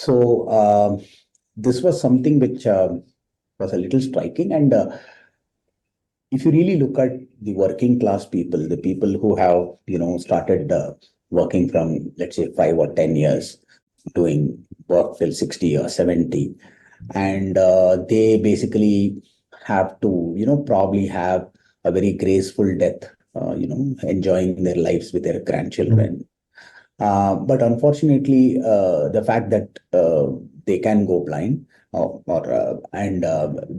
So this was something which was a little striking. And if you really look at the working class people, the people who have, started working from, let's say, 5 or 10 years, doing work till 60 or 70, and they basically have to, probably have a very graceful death, enjoying their lives with their grandchildren. But unfortunately, the fact that they can go blind and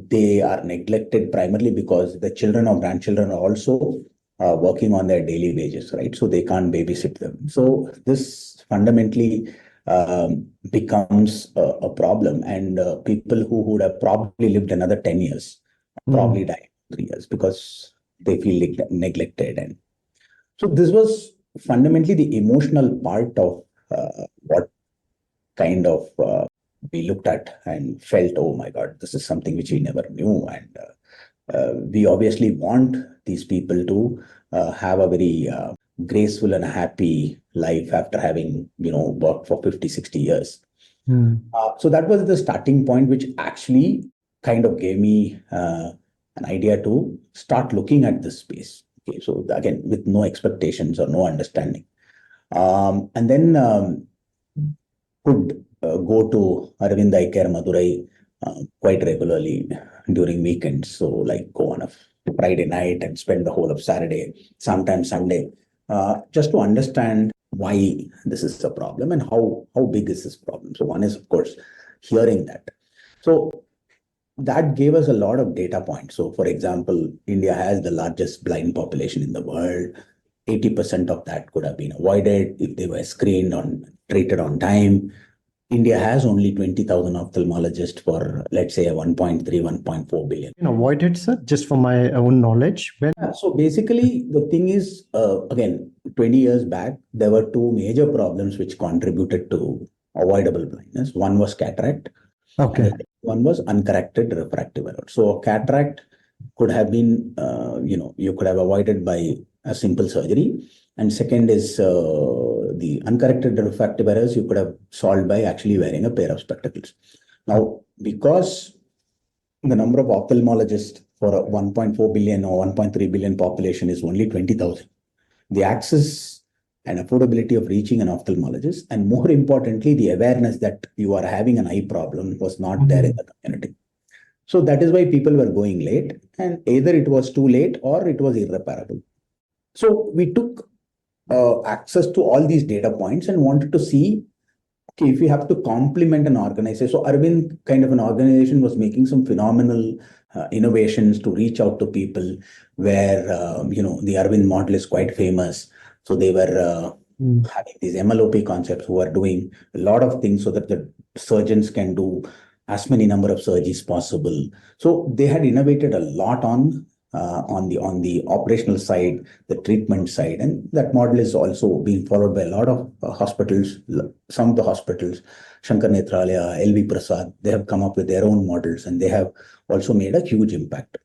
they are neglected primarily because the children or grandchildren are also working on their daily wages, right? So they can't babysit them. So this fundamentally becomes a problem, and people who would have probably lived another 10 years probably died in 3 years because they feel neglected. And so this was fundamentally the emotional part of what kind of we looked at and felt, oh my God, this is something which we never knew. And we obviously want these people to have a very graceful and happy life after having, worked for 50, 60 years. So that was the starting point, which actually kind of gave me an idea to start looking at this space. Okay, so again, with no expectations or no understanding. And then could go to Aravind Eye Care Madurai quite regularly during weekends. So like go on a Friday night and spend the whole of Saturday, sometimes Sunday, just to understand why this is a problem and how big is this problem. So one is, of course, hearing that. So that gave us a lot of data points. So for example, India has the largest blind population in the world. 80% of that could have been avoided if they were screened on, treated on time. India has only 20,000 ophthalmologists for, let's say, a 1.3, 1.4 billion. Avoided, sir, just for my own knowledge. So basically, the thing is, again, 20 years back, there were two major problems which contributed to avoidable blindness. One was cataract. Okay. And one was uncorrected refractive error. So cataract could have been, you could have avoided by a simple surgery. And second is the uncorrected refractive errors you could have solved by actually wearing a pair of spectacles. Now, because the number of ophthalmologists for a 1.4 billion or 1.3 billion population is only 20,000, the access and affordability of reaching an ophthalmologist, and more importantly, the awareness that you are having an eye problem was not there in the community. So that is why people were going late, and either it was too late or it was irreparable. So we took access to all these data points and wanted to see, okay, if we have to complement an organization. So Arvind kind of an organization was making some phenomenal innovations to reach out to people where, the Arvind model is quite famous. So they were having these MLOP concepts who are doing a lot of things so that the surgeons can do as many number of surgeries possible. So they had innovated a lot on the operational side, the treatment side, and that model is also being followed by a lot of hospitals. Some of the hospitals, Shankar Nethralaya, LV Prasad, they have come up with their own models, and they have also made a huge impact.